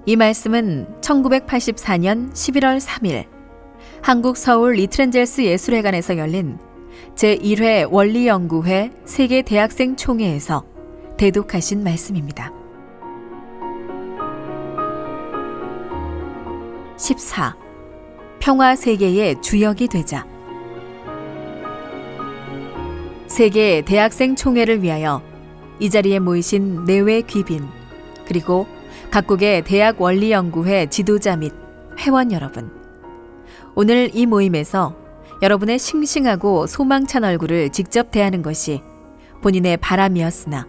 이 말씀은 1984년 11월 3일 한국 서울 리트렌젤스 예술회관에서 열린 제1회 원리연구회 세계 대학생 총회에서 대독하신 말씀입니다. 14. 평화 세계의 주역이 되자. 세계 대학생 총회를 위하여 이 자리에 모이신 내외 귀빈, 그리고 각국의 대학 원리연구회 지도자 및 회원 여러분, 오늘 이 모임에서 여러분의 싱싱하고 소망찬 얼굴을 직접 대하는 것이 본인의 바람이었으나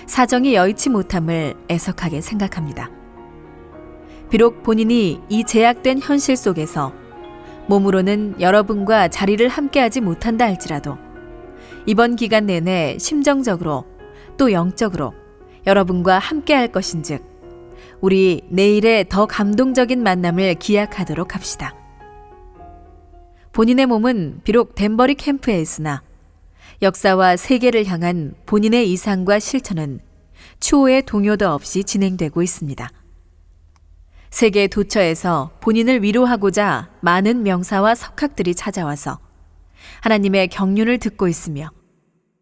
사정이 여의치 못함을 애석하게 생각합니다. 비록 본인이 이 제약된 현실 속에서 몸으로는 여러분과 자리를 함께하지 못한다 할지라도 이번 기간 내내 심정적으로 또 영적으로 여러분과 함께할 것인즉 우리 내일의 더 감동적인 만남을 기약하도록 합시다. 본인의 몸은 비록 댄버리 캠프에 있으나 역사와 세계를 향한 본인의 이상과 실천은 추호의 동요도 없이 진행되고 있습니다. 세계 도처에서 본인을 위로하고자 많은 명사와 석학들이 찾아와서 하나님의 경륜을 듣고 있으며,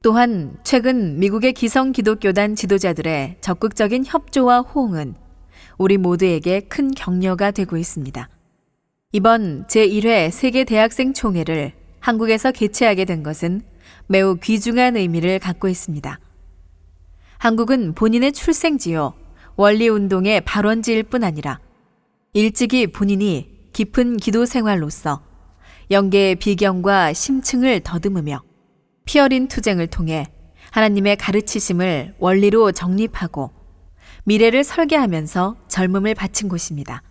또한 최근 미국의 기성 기독교단 지도자들의 적극적인 협조와 호응은 우리 모두에게 큰 격려가 되고 있습니다. 이번 제1회 세계 대학생 총회를 한국에서 개최하게 된 것은 매우 귀중한 의미를 갖고 있습니다. 한국은 본인의 출생지요, 원리운동의 발원지일 뿐 아니라 일찍이 본인이 깊은 기도 생활로서 영계의 비경과 심층을 더듬으며 피어린 투쟁을 통해 하나님의 가르치심을 원리로 정립하고 미래를 설계하면서 젊음을 바친 곳입니다.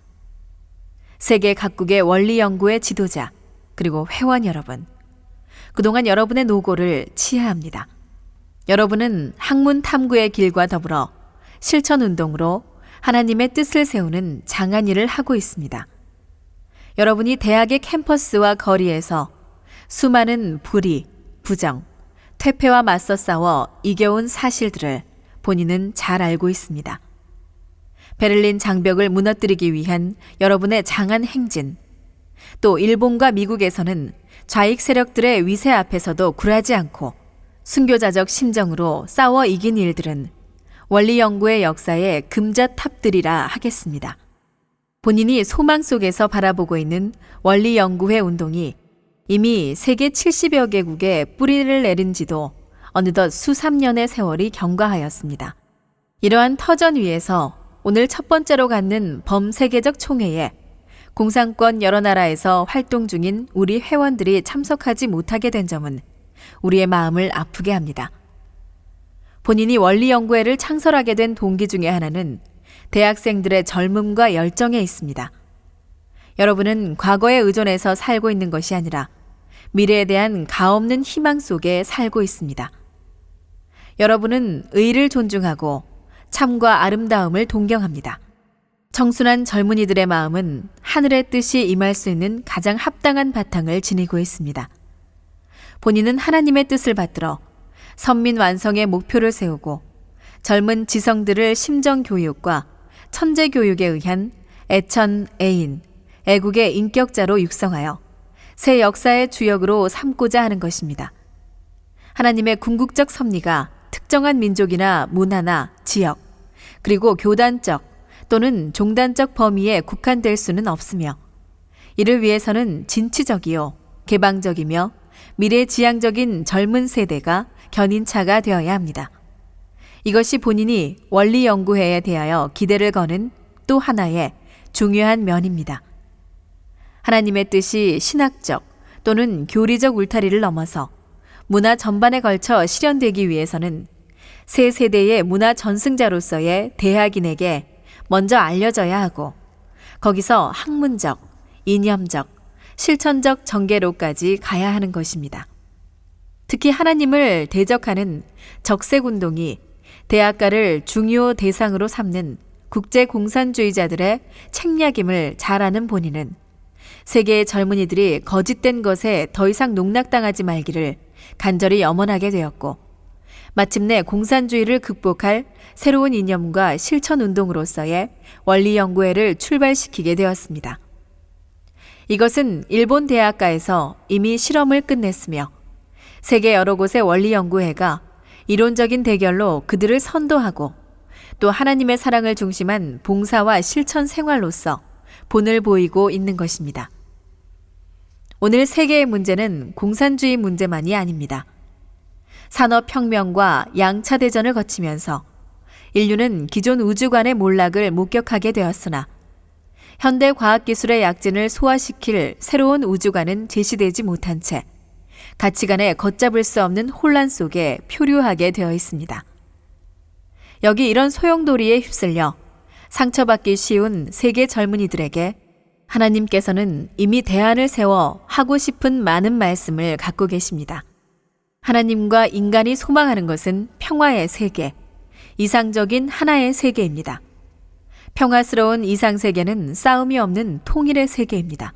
세계 각국의 원리 연구의 지도자 그리고 회원 여러분, 그동안 여러분의 노고를 치하합니다. 여러분은 학문 탐구의 길과 더불어 실천운동으로 하나님의 뜻을 세우는 장한 일을 하고 있습니다. 여러분이 대학의 캠퍼스와 거리에서 수많은 불의, 부정, 퇴폐와 맞서 싸워 이겨온 사실들을 본인은 잘 알고 있습니다. 베를린 장벽을 무너뜨리기 위한 여러분의 장한 행진, 또 일본과 미국에서는 좌익 세력들의 위세 앞에서도 굴하지 않고 순교자적 심정으로 싸워 이긴 일들은 원리 연구의 역사의 금자탑들이라 하겠습니다. 본인이 소망 속에서 바라보고 있는 원리 연구회 운동이 이미 세계 70여 개국에 뿌리를 내린 지도 어느덧 수삼 년의 세월이 경과하였습니다. 이러한 터전 위에서 오늘 첫 번째로 갖는 범세계적 총회에 공산권 여러 나라에서 활동 중인 우리 회원들이 참석하지 못하게 된 점은 우리의 마음을 아프게 합니다. 본인이 원리연구회를 창설하게 된 동기 중에 하나는 대학생들의 젊음과 열정에 있습니다. 여러분은 과거에 의존해서 살고 있는 것이 아니라 미래에 대한 가없는 희망 속에 살고 있습니다. 여러분은 의를 존중하고 참과 아름다움을 동경합니다. 청순한 젊은이들의 마음은 하늘의 뜻이 임할 수 있는 가장 합당한 바탕을 지니고 있습니다. 본인은 하나님의 뜻을 받들어 선민 완성의 목표를 세우고 젊은 지성들을 심정교육과 천재교육에 의한 애천, 애인, 애국의 인격자로 육성하여 새 역사의 주역으로 삼고자 하는 것입니다. 하나님의 궁극적 섭리가 특정한 민족이나 문화나 지역, 그리고 교단적 또는 종단적 범위에 국한될 수는 없으며, 이를 위해서는 진취적이요, 개방적이며 미래지향적인 젊은 세대가 견인차가 되어야 합니다. 이것이 본인이 원리연구회에 대하여 기대를 거는 또 하나의 중요한 면입니다. 하나님의 뜻이 신학적 또는 교리적 울타리를 넘어서 문화 전반에 걸쳐 실현되기 위해서는 새 세대의 문화 전승자로서의 대학인에게 먼저 알려져야 하고, 거기서 학문적, 이념적, 실천적 전개로까지 가야 하는 것입니다. 특히 하나님을 대적하는 적색운동이 대학가를 중요 대상으로 삼는 국제공산주의자들의 책략임을 잘 아는 본인은 세계의 젊은이들이 거짓된 것에 더 이상 농락당하지 말기를 간절히 염원하게 되었고, 마침내 공산주의를 극복할 새로운 이념과 실천 운동으로서의 원리 연구회를 출발시키게 되었습니다. 이것은 일본 대학가에서 이미 실험을 끝냈으며 세계 여러 곳의 원리 연구회가 이론적인 대결로 그들을 선도하고 또 하나님의 사랑을 중심한 봉사와 실천 생활로서 본을 보이고 있는 것입니다. 오늘 세계의 문제는 공산주의 문제만이 아닙니다. 산업혁명과 양차대전을 거치면서 인류는 기존 우주관의 몰락을 목격하게 되었으나 현대 과학기술의 약진을 소화시킬 새로운 우주관은 제시되지 못한 채 가치관에 걷잡을 수 없는 혼란 속에 표류하게 되어 있습니다. 여기 이런 소용돌이에 휩쓸려 상처받기 쉬운 세계 젊은이들에게 하나님께서는 이미 대안을 세워 하고 싶은 많은 말씀을 갖고 계십니다. 하나님과 인간이 소망하는 것은 평화의 세계, 이상적인 하나의 세계입니다. 평화스러운 이상세계는 싸움이 없는 통일의 세계입니다.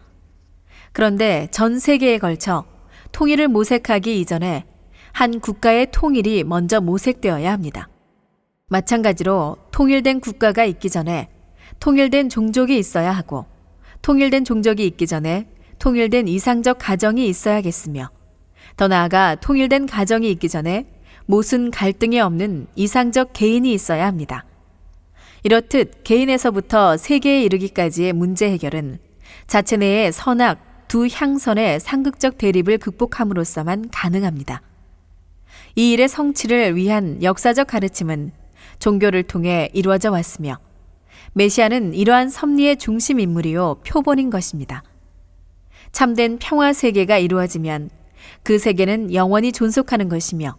그런데 전 세계에 걸쳐 통일을 모색하기 이전에 한 국가의 통일이 먼저 모색되어야 합니다. 마찬가지로 통일된 국가가 있기 전에 통일된 종족이 있어야 하고 통일된 종족이 있기 전에 통일된 이상적 가정이 있어야겠으며 더 나아가 통일된 가정이 있기 전에 모순 갈등이 없는 이상적 개인이 있어야 합니다. 이렇듯 개인에서부터 세계에 이르기까지의 문제 해결은 자체 내의 선악 두 향선의 상극적 대립을 극복함으로써만 가능합니다. 이 일의 성취를 위한 역사적 가르침은 종교를 통해 이루어져 왔으며 메시아는 이러한 섭리의 중심 인물이요 표본인 것입니다. 참된 평화 세계가 이루어지면 그 세계는 영원히 존속하는 것이며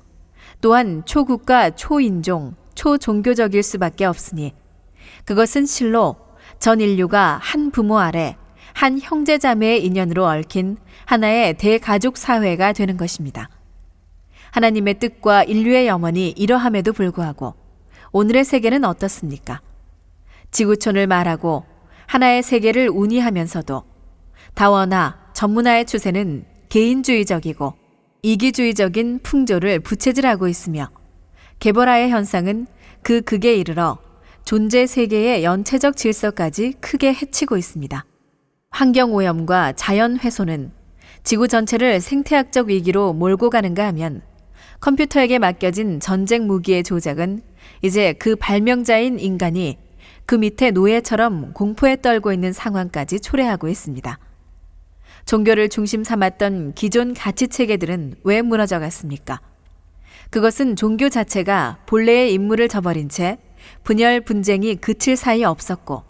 또한 초국가, 초인종, 초종교적일 수밖에 없으니 그것은 실로 전 인류가 한 부모 아래 한 형제자매의 인연으로 얽힌 하나의 대가족 사회가 되는 것입니다. 하나님의 뜻과 인류의 염원이 이러함에도 불구하고 오늘의 세계는 어떻습니까? 지구촌을 말하고 하나의 세계를 운이하면서도 다원화, 전문화의 추세는 개인주의적이고 이기주의적인 풍조를 부채질하고 있으며 개벌화의 현상은 그 극에 이르러 존재 세계의 연체적 질서까지 크게 해치고 있습니다. 환경오염과 자연훼손은 지구 전체를 생태학적 위기로 몰고 가는가 하면 컴퓨터에게 맡겨진 전쟁 무기의 조작은 이제 그 발명자인 인간이 그 밑에 노예처럼 공포에 떨고 있는 상황까지 초래하고 있습니다. 종교를 중심 삼았던 기존 가치 체계들은 왜 무너져 갔습니까? 그것은 종교 자체가 본래의 임무를 저버린 채 분열 분쟁이 그칠 사이 없었고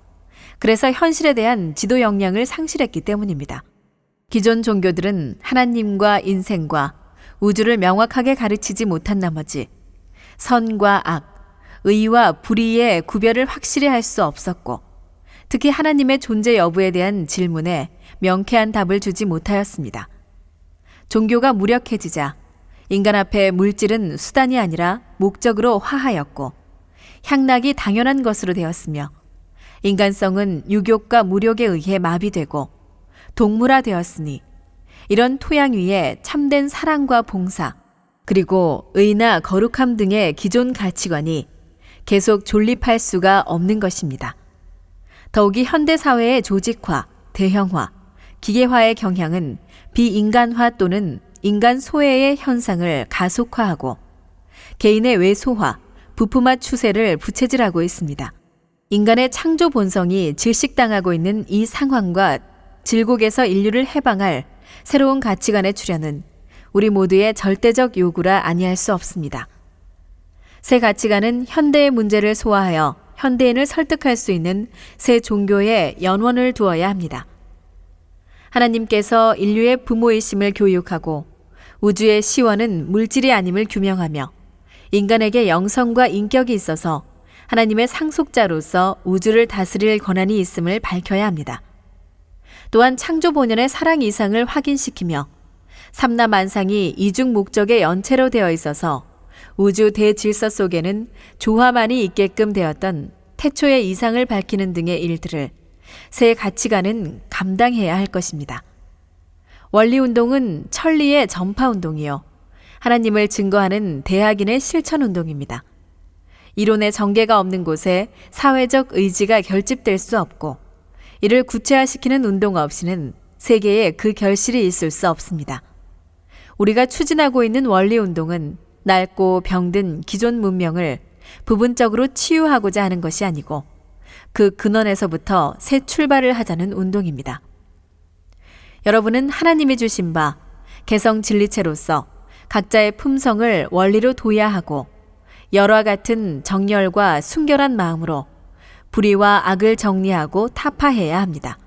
그래서 현실에 대한 지도 역량을 상실했기 때문입니다. 기존 종교들은 하나님과 인생과 우주를 명확하게 가르치지 못한 나머지 선과 악, 의와 불의의 구별을 확실히 할 수 없었고 특히 하나님의 존재 여부에 대한 질문에 명쾌한 답을 주지 못하였습니다. 종교가 무력해지자 인간 앞에 물질은 수단이 아니라 목적으로 화하였고 향락이 당연한 것으로 되었으며 인간성은 유욕과 무력에 의해 마비되고 동물화되었으니 이런 토양 위에 참된 사랑과 봉사 그리고 의나 거룩함 등의 기존 가치관이 계속 존립할 수가 없는 것입니다. 더욱이 현대사회의 조직화, 대형화, 기계화의 경향은 비인간화 또는 인간 소외의 현상을 가속화하고 개인의 외소화, 부품화 추세를 부채질하고 있습니다. 인간의 창조 본성이 질식당하고 있는 이 상황과 질곡에서 인류를 해방할 새로운 가치관의 출현은 우리 모두의 절대적 요구라 아니할 수 없습니다. 새 가치관은 현대의 문제를 소화하여 현대인을 설득할 수 있는 새 종교의 연원을 두어야 합니다. 하나님께서 인류의 부모이심을 교육하고 우주의 시원은 물질이 아님을 규명하며 인간에게 영성과 인격이 있어서 하나님의 상속자로서 우주를 다스릴 권한이 있음을 밝혀야 합니다. 또한 창조 본연의 사랑 이상을 확인시키며 삼라만상이 이중 목적의 연체로 되어 있어서 우주 대질서 속에는 조화만이 있게끔 되었던 태초의 이상을 밝히는 등의 일들을 새 가치관은 감당해야 할 것입니다. 원리운동은 천리의 전파운동이요 하나님을 증거하는 대학인의 실천 운동입니다. 이론의 전개가 없는 곳에 사회적 의지가 결집될 수 없고 이를 구체화시키는 운동 없이는 세계에 그 결실이 있을 수 없습니다. 우리가 추진하고 있는 원리운동은 낡고 병든 기존 문명을 부분적으로 치유하고자 하는 것이 아니고 그 근원에서부터 새 출발을 하자는 운동입니다. 여러분은 하나님이 주신 바 개성 진리체로서 각자의 품성을 원리로 도야하고 열화 같은 정열과 순결한 마음으로 불의와 악을 정리하고 타파해야 합니다.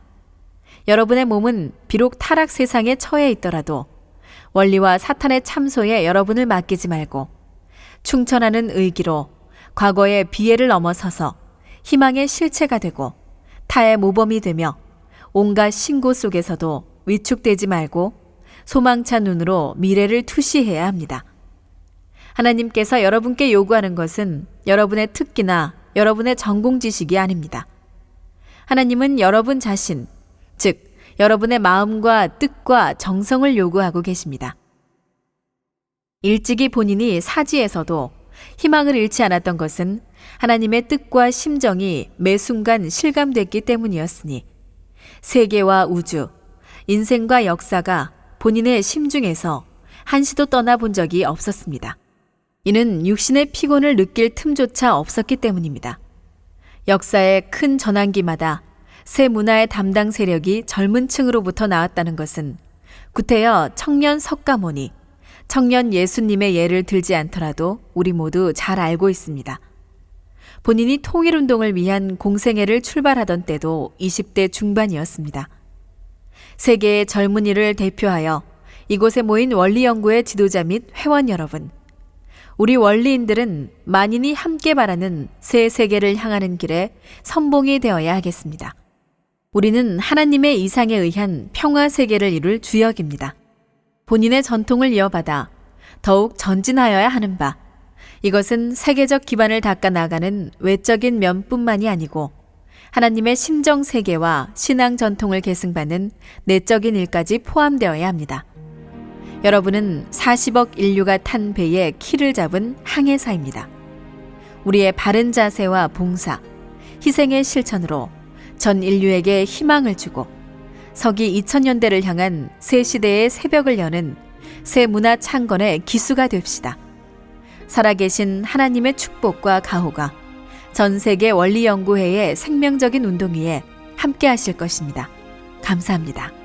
여러분의 몸은 비록 타락 세상에 처해 있더라도 원리와 사탄의 참소에 여러분을 맡기지 말고 충천하는 의기로 과거의 비애를 넘어서서 희망의 실체가 되고 타의 모범이 되며 온갖 신고 속에서도 위축되지 말고 소망찬 눈으로 미래를 투시해야 합니다. 하나님께서 여러분께 요구하는 것은 여러분의 특기나 여러분의 전공 지식이 아닙니다. 하나님은 여러분 자신, 즉 여러분의 마음과 뜻과 정성을 요구하고 계십니다. 일찍이 본인이 사지에서도 희망을 잃지 않았던 것은 하나님의 뜻과 심정이 매 순간 실감됐기 때문이었으니 세계와 우주, 인생과 역사가 본인의 심중에서 한시도 떠나본 적이 없었습니다. 이는 육신의 피곤을 느낄 틈조차 없었기 때문입니다. 역사의 큰 전환기마다 새 문화의 담당 세력이 젊은 층으로부터 나왔다는 것은 구태여 청년 석가모니, 청년 예수님의 예를 들지 않더라도 우리 모두 잘 알고 있습니다. 본인이 통일운동을 위한 공생애를 출발하던 때도 20대 중반이었습니다. 세계의 젊은이를 대표하여 이곳에 모인 원리연구의 지도자 및 회원 여러분, 우리 원리인들은 만인이 함께 바라는 새 세계를 향하는 길에 선봉이 되어야 하겠습니다. 우리는 하나님의 이상에 의한 평화 세계를 이룰 주역입니다. 본인의 전통을 이어받아 더욱 전진하여야 하는 바, 이것은 세계적 기반을 닦아 나가는 외적인 면뿐만이 아니고 하나님의 심정 세계와 신앙 전통을 계승받는 내적인 일까지 포함되어야 합니다. 여러분은 40억 인류가 탄 배의 키를 잡은 항해사입니다. 우리의 바른 자세와 봉사, 희생의 실천으로 전 인류에게 희망을 주고 서기 2000년대를 향한 새 시대의 새벽을 여는 새 문화 창건의 기수가 됩시다. 살아계신 하나님의 축복과 가호가 전 세계 원리연구회의 생명적인 운동 위에 함께 하실 것입니다. 감사합니다.